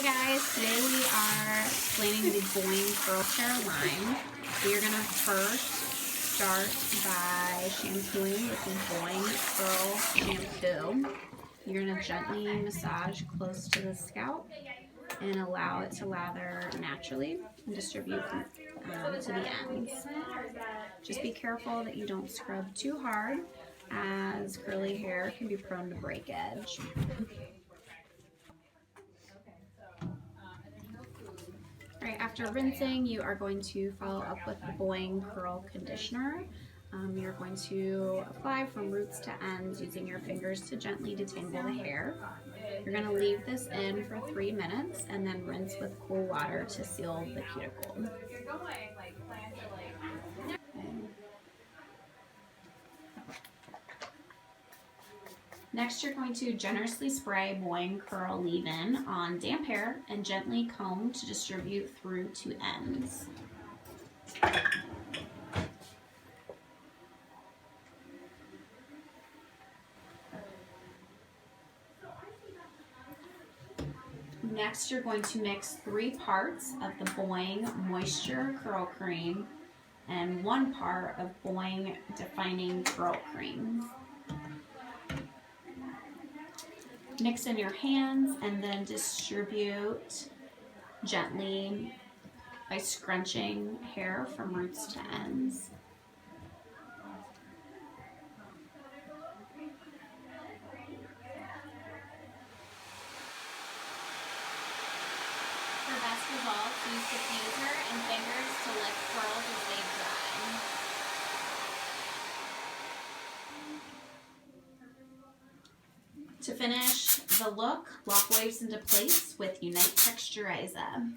guys, today we are explaining the BOING Curl Line. So you're going to first start by shampooing with the BOING Curl Shampoo. You're going to gently massage close to the scalp and allow it to lather naturally and distribute to the ends. Just be careful that you don't scrub too hard, as curly hair can be prone to breakage. Right, after rinsing, you are going to follow up with the BOING Curl Conditioner. You're going to apply from roots to ends using your fingers to gently detangle the hair. You're going to leave this in for 3 minutes and then rinse with cool water to seal the cuticle. Next, you're going to generously spray BOING Curl Leave-In on damp hair and gently comb to distribute through to ends. Next, you're going to mix 3 parts of the BOING Moisture Curl Cream and 1 part of BOING Defining Curl Cream. Mix in your hands and then distribute gently by scrunching hair from roots to ends. For best results, use diffuser and fingers to lift curls as they dry. To finish the look, lock waves into place with Untitled Texturizer.